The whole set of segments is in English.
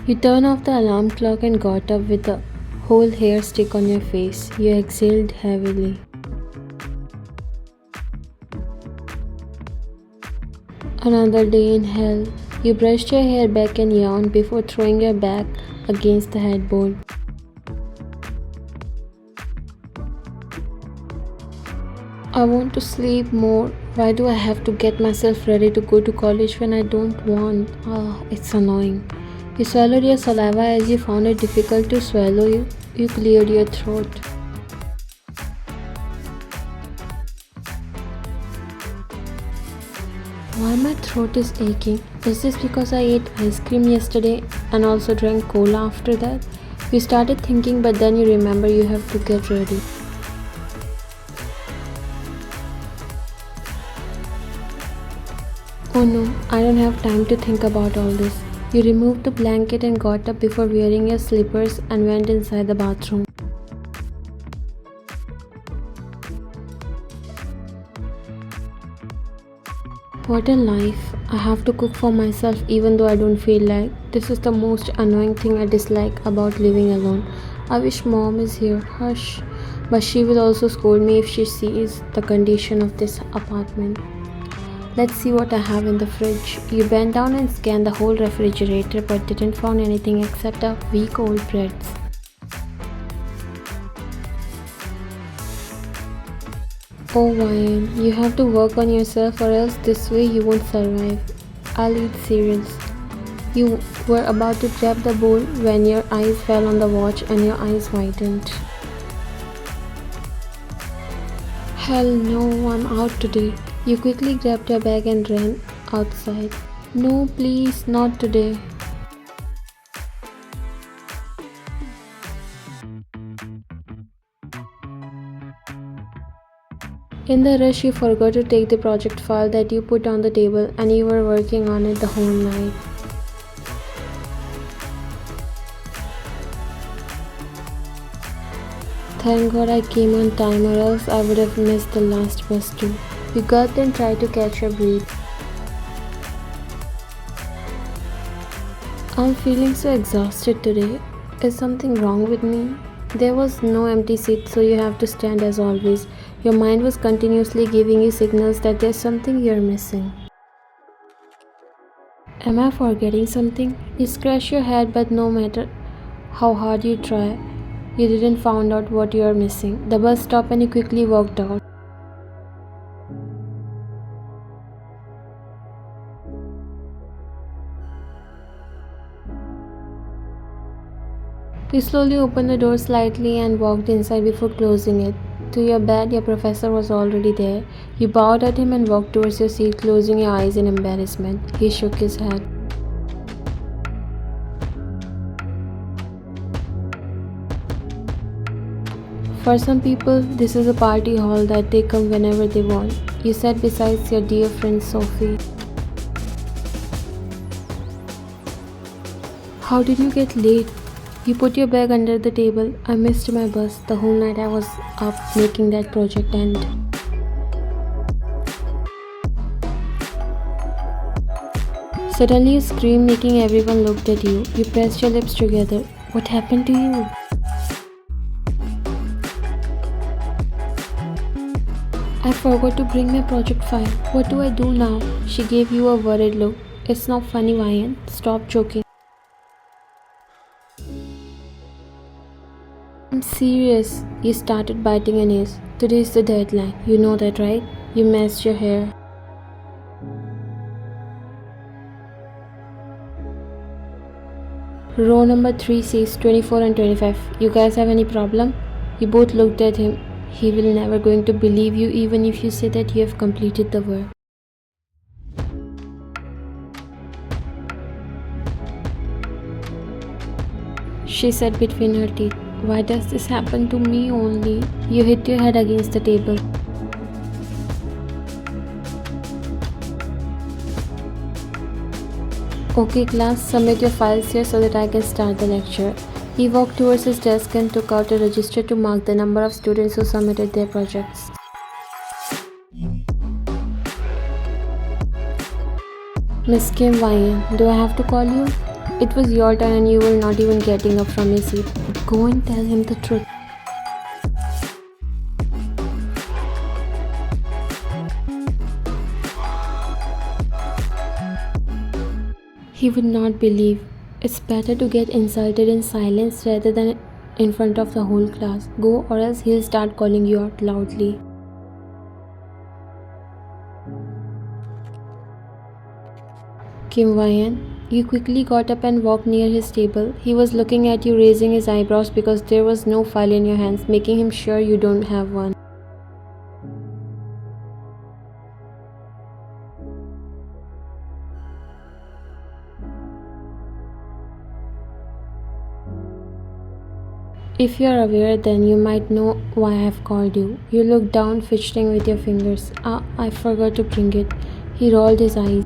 You turned off the alarm clock and got up with a whole hair stick on your face. You exhaled heavily. Another day in hell. You brushed your hair back and yawned before throwing your back against the headboard. I want to sleep more. Why do I have to get myself ready to go to college when I don't want? It's annoying. You swallowed your saliva as you found it difficult to swallow. You cleared your throat. Why my throat is aching? Is this because I ate ice cream yesterday and also drank cola after that? You started thinking, but then you remember you have to get ready. Oh no, I don't have time to think about all this. You removed the blanket and got up before wearing your slippers and went inside the bathroom. What a life. I have to cook for myself even though I don't feel like. This is the most annoying thing I dislike about living alone. I wish mom is here. Hush. But she will also scold me if she sees the condition of this apartment. Let's see what I have in the fridge. You bent down and scanned the whole refrigerator but didn't find anything except a week-old breads. Oh Ryan, you have to work on yourself or else this way you won't survive. I'll eat cereals. You were about to grab the bowl when your eyes fell on the watch and your eyes widened. Hell no, I'm out today. You quickly grabbed your bag and ran outside. No, please, not today. In the rush, you forgot to take the project file that you put on the table and you were working on it the whole night. Thank God I came on time or else I would have missed the last bus too. You gulped and tried to catch your breath. I'm feeling so exhausted today. Is something wrong with me? There was no empty seat, so you have to stand as always. Your mind was continuously giving you signals that there's something you're missing. Am I forgetting something? You scratch your head, but no matter how hard you try, you didn't find out what you are missing. The bus stopped and you quickly walked out. You slowly opened the door slightly and walked inside before closing it. To your bed, your professor was already there. You bowed at him and walked towards your seat, closing your eyes in embarrassment. He shook his head. For some people, this is a party hall that they come whenever they want. You sat beside your dear friend Sophie. How did you get late? You put your bag under the table. I missed my bus. The whole night I was up making that project end. Suddenly you screamed, making everyone look at you. You pressed your lips together. What happened to you? I forgot to bring my project file. What do I do now? She gave you a worried look. It's not funny, Ryan. Stop joking. I'm serious. You started biting your nails. Today's the deadline. You know that, right? You messed your hair. Row number 3 says 24 and 25. You guys have any problem? You both looked at him. He will never going to believe you even if you say that you have completed the work. She said between her teeth. Why does this happen to me only? You hit your head against the table. Okay class, submit your files here so that I can start the lecture. He walked towards his desk and took out a register to mark the number of students who submitted their projects. Miss Kim Ryan, do I have to call you? It was your turn and you were not even getting up from your seat. Go and tell him the truth. He would not believe. It's better to get insulted in silence rather than in front of the whole class. Go, or else he'll start calling you out loudly. Kim Wayan, you quickly got up and walked near his table. He was looking at you, raising his eyebrows because there was no file in your hands, making him sure you don't have one. If you are aware, then you might know why I have called you. You looked down, fidgeting with your fingers. Ah, I forgot to bring it. He rolled his eyes.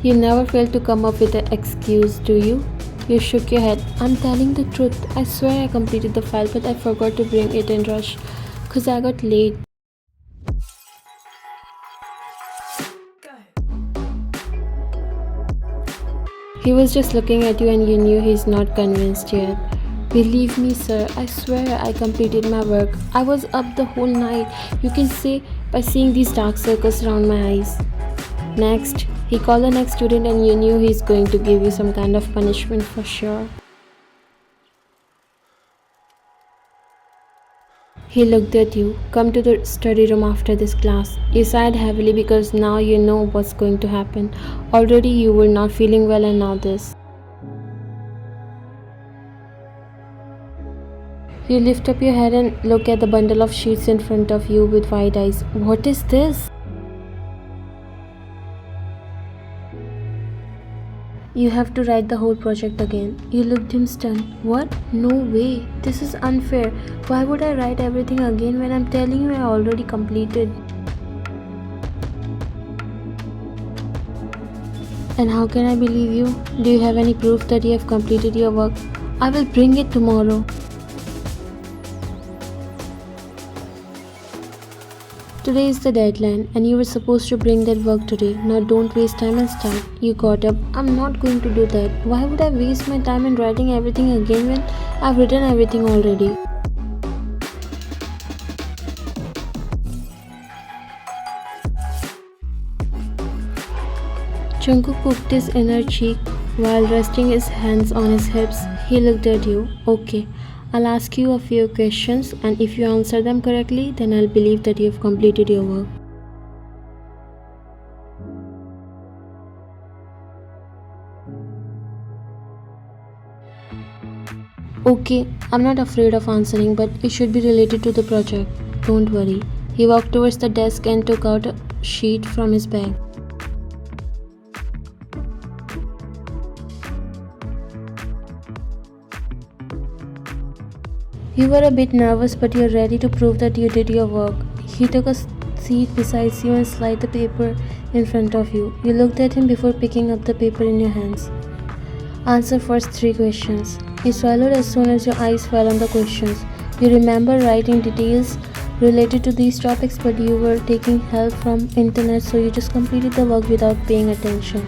You never fail to come up with an excuse, do you? You shook your head. I'm telling the truth. I swear I completed the file, but I forgot to bring it in rush. 'Cause I got late. He was just looking at you and you knew he's not convinced yet. Believe me, sir, I swear I completed my work. I was up the whole night. You can say by seeing these dark circles around my eyes. Next, he called the next student and you knew he's going to give you some kind of punishment for sure. He looked at you. Come to the study room after this class. You sighed heavily because now you know what's going to happen. Already you were not feeling well and now this. You lift up your head and look at the bundle of sheets in front of you with wide eyes. What is this? You have to write the whole project again. You looked him stunned. What? No way. This is unfair. Why would I write everything again when I'm telling you I already completed? And how can I believe you? Do you have any proof that you have completed your work? I will bring it tomorrow. Today is the deadline and you were supposed to bring that work today. Now don't waste time and start. You got up. I'm not going to do that. Why would I waste my time in writing everything again when I've written everything already? Jungkook poked his inner cheek while resting his hands on his hips. He looked at you. Okay. I'll ask you a few questions and if you answer them correctly, then I'll believe that you've completed your work. Okay, I'm not afraid of answering, but it should be related to the project. Don't worry. He walked towards the desk and took out a sheet from his bag. You were a bit nervous, but you're ready to prove that you did your work. He took a seat beside you and slid the paper in front of you. You looked at him before picking up the paper in your hands. Answer first 3 questions. You swallowed as soon as your eyes fell on the questions. You remember writing details related to these topics, but you were taking help from internet, so you just completed the work without paying attention.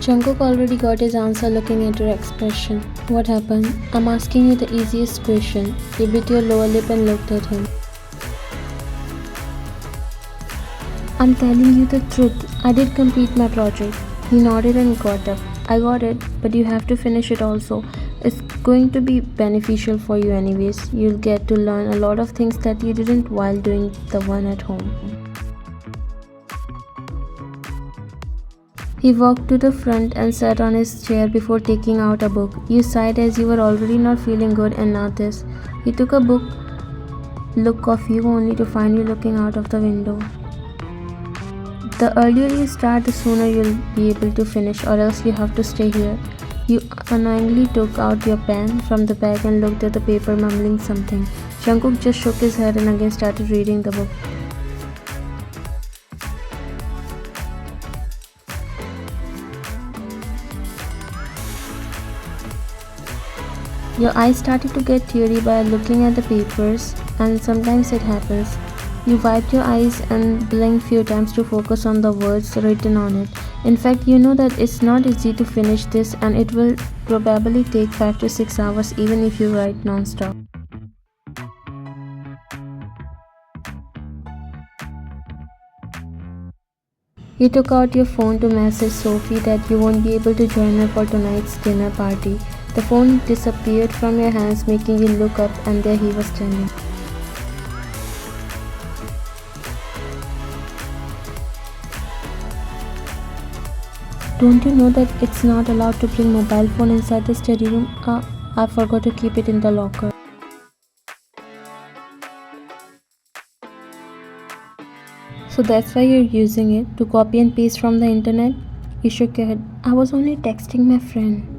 Jungkook already got his answer looking at your expression. What happened? I'm asking you the easiest question. You bit your lower lip and looked at him. I'm telling you the truth. I did complete my project. He nodded and got up. I got it, but you have to finish it also. It's going to be beneficial for you anyways. You'll get to learn a lot of things that you didn't while doing the one at home. He walked to the front and sat on his chair before taking out a book. You sighed as you were already not feeling good and now this. He took a look of you only to find you looking out of the window. The earlier you start, the sooner you'll be able to finish, or else you have to stay here. You unknowingly took out your pen from the bag and looked at the paper, mumbling something. Jungkook just shook his head and again started reading the book. Your eyes started to get teary by looking at the papers, and sometimes it happens. You wiped your eyes and blinked few times to focus on the words written on it. In fact, you know that it's not easy to finish this and it will probably take 5 to 6 hours even if you write non-stop. You took out your phone to message Sophie that you won't be able to join her for tonight's dinner party. The phone disappeared from your hands, making you look up, and there he was standing. Don't you know that it's not allowed to bring mobile phone inside the study room? I forgot to keep it in the locker. So that's why you're using it to copy and paste from the internet? You shook your head. I was only texting my friend.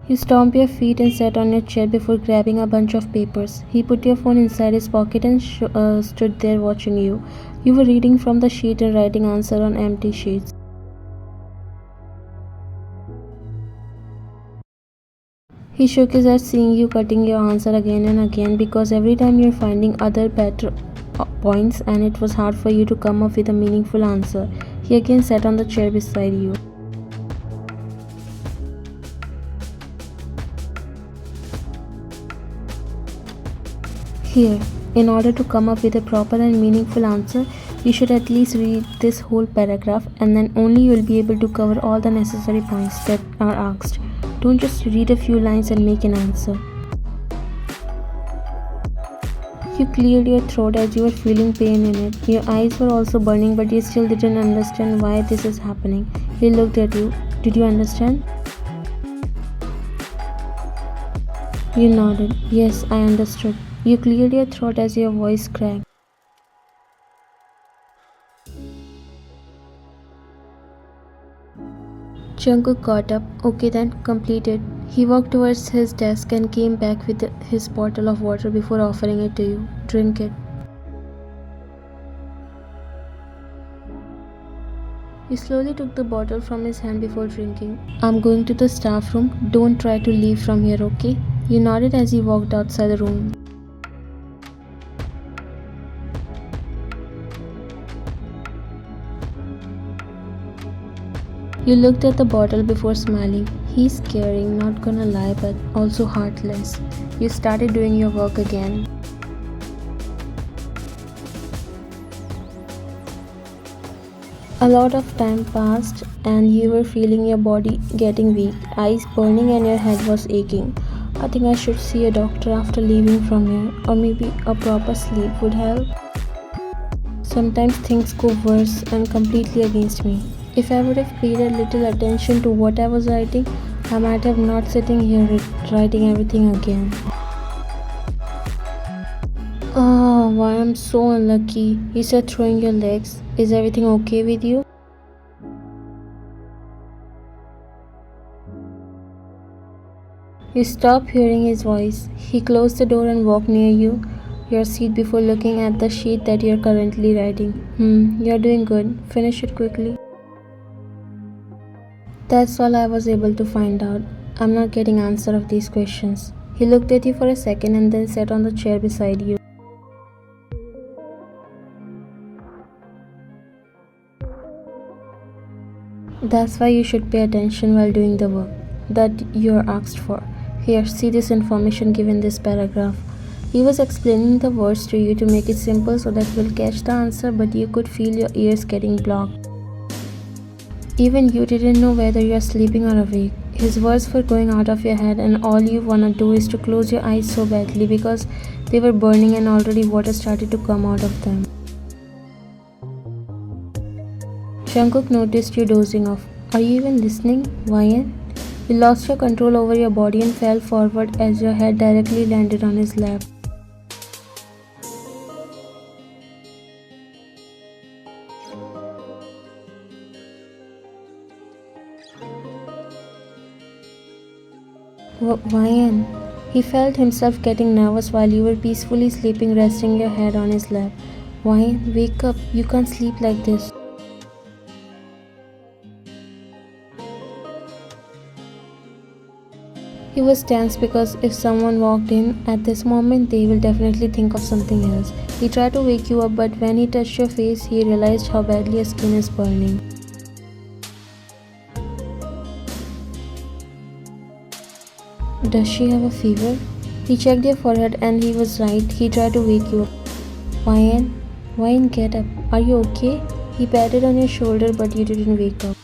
You stomped your feet and sat on your chair before grabbing a bunch of papers. He put your phone inside his pocket and stood there watching you. You were reading from the sheet and writing answer on empty sheets. He shook his head, seeing you cutting your answer again and again because every time you're finding other better points and it was hard for you to come up with a meaningful answer. He again sat on the chair beside you. Here, in order to come up with a proper and meaningful answer, you should at least read this whole paragraph and then only you will be able to cover all the necessary points that are asked. Don't just read a few lines and make an answer. You cleared your throat as you were feeling pain in it. Your eyes were also burning, but you still didn't understand why this is happening. He looked at you. Did you understand? You nodded. Yes, I understood. You cleared your throat as your voice cracked. Jungkook got up. Okay then, completed. He walked towards his desk and came back with his bottle of water before offering it to you. Drink it. You slowly took the bottle from his hand before drinking. I'm going to the staff room. Don't try to leave from here, okay? You nodded as he walked outside the room. You looked at the bottle before smiling. He's caring, not gonna lie, but also heartless. You started doing your work again. A lot of time passed and you were feeling your body getting weak, eyes burning and your head was aching. I think I should see a doctor after leaving from here, or maybe a proper sleep would help. Sometimes things go worse and completely against me. If I would have paid a little attention to what I was writing, I might have not sitting here writing everything again. Oh, why I'm so unlucky. You said throwing your legs. Is everything okay with you? You stopped hearing his voice. He closed the door and walked near your seat before looking at the sheet that you're currently writing. You're doing good. Finish it quickly. That's all I was able to find out. I'm not getting answer of these questions. He looked at you for a second and then sat on the chair beside you. That's why you should pay attention while doing the work that you're asked for. Here, see this information given in this paragraph. He was explaining the words to you to make it simple so that you'll catch the answer, but you could feel your ears getting blocked. Even you didn't know whether you are sleeping or awake. His words were going out of your head and all you wanna do is to close your eyes so badly because they were burning and already water started to come out of them. Jungkook noticed you dozing off. Are you even listening, Wyan? You lost your control over your body and fell forward as your head directly landed on his lap. Wyan. He felt himself getting nervous while you were peacefully sleeping, resting your head on his lap. Wyan, wake up. You can't sleep like this. He was tense because if someone walked in at this moment, they will definitely think of something else. He tried to wake you up, but when he touched your face, he realized how badly your skin is burning. Does she have a fever? He checked your forehead and he was right. He tried to wake you up. Wyan, Wyan, get up. Are you okay? He patted on your shoulder, but you didn't wake up.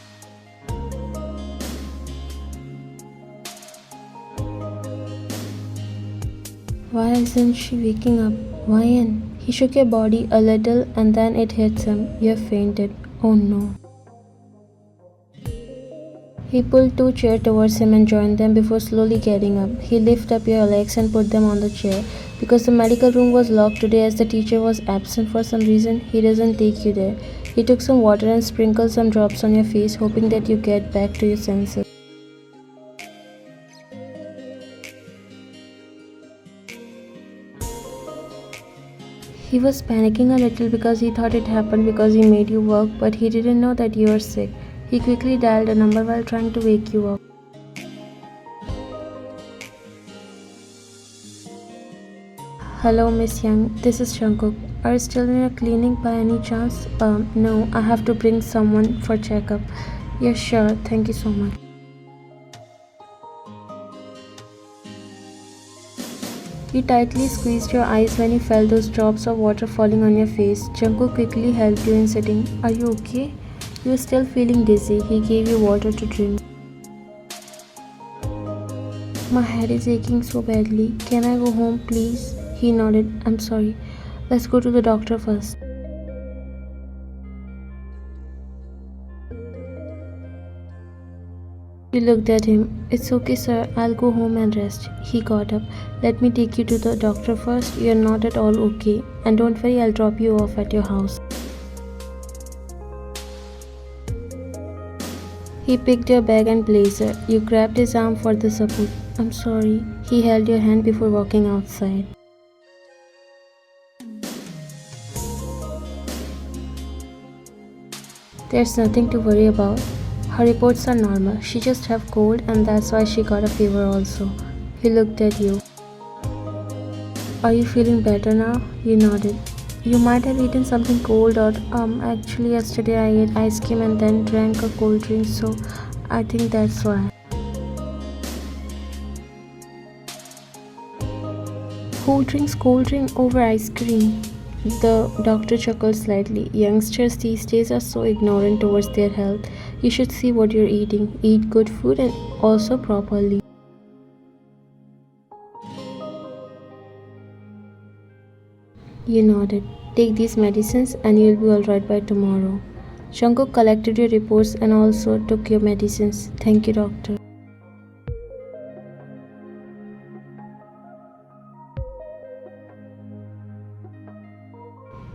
Why isn't she waking up? Wyan. He shook your body a little and then it hit him. You have fainted. Oh no. He pulled two chairs towards him and joined them before slowly getting up. He lifted up your legs and put them on the chair. Because the medical room was locked today as the teacher was absent for some reason, he doesn't take you there. He took some water and sprinkled some drops on your face, hoping that you get back to your senses. He was panicking a little because he thought it happened because he made you work, but he didn't know that you were sick. He quickly dialed a number while trying to wake you up. Hello, Miss Young. This is Shankuk. Are you still in your clinic by any chance? No, I have to bring someone for checkup. Yes, sure. Thank you so much. You tightly squeezed your eyes when you felt those drops of water falling on your face. Jungkook quickly helped you in sitting. Are you okay? You were still feeling dizzy. He gave you water to drink. My head is aching so badly. Can I go home, please? He nodded. I'm sorry. Let's go to the doctor first. You looked at him. It's okay, sir. I'll go home and rest. He got up. Let me take you to the doctor first. You're not at all okay. And don't worry, I'll drop you off at your house. He picked your bag and blazer. You grabbed his arm for the support. I'm sorry. He held your hand before walking outside. There's nothing to worry about. Her reports are normal. She just have cold and that's why she got a fever also. He looked at you. Are you feeling better now? You nodded. You might have eaten something cold or actually yesterday I ate ice cream and then drank a cold drink, so I think that's why. Who drinks cold drink over ice cream? The doctor chuckled slightly. Youngsters these days are so ignorant towards their health. You should see what you're eating. Eat good food and also properly. You nodded. Take these medicines and you'll be alright by tomorrow. Jungkook collected your reports and also took your medicines. Thank you, doctor.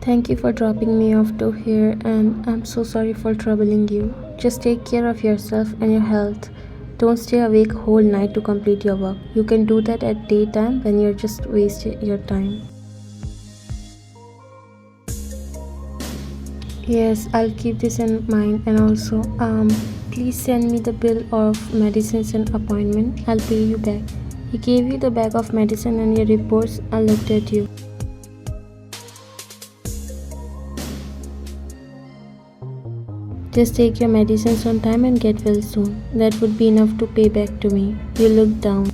Thank you for dropping me off to here and I'm so sorry for troubling you. Just take care of yourself and your health. Don't stay awake whole night to complete your work. You can do that at daytime when you're just wasting your time. Yes, I'll keep this in mind and also please send me the bill of medicines and appointment. I'll pay you back. He gave you the bag of medicine and your reports and looked at you. Just take your medicines on time and get well soon. That would be enough to pay back to me. You looked down.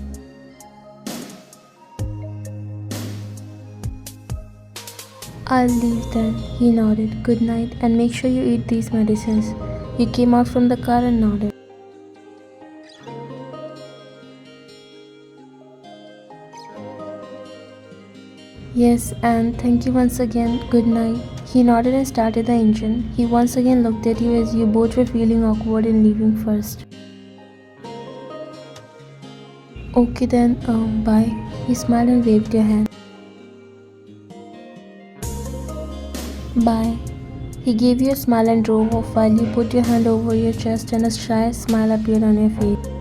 I'll leave then. He nodded. Good night and make sure you eat these medicines. He came out from the car and nodded. Yes, and thank you once again. Good night. He nodded and started the engine. He once again looked at you as you both were feeling awkward in leaving first. Okay then, bye. He smiled and waved your hand. Bye. He gave you a smile and drove off while you put your hand over your chest and a shy smile appeared on your face.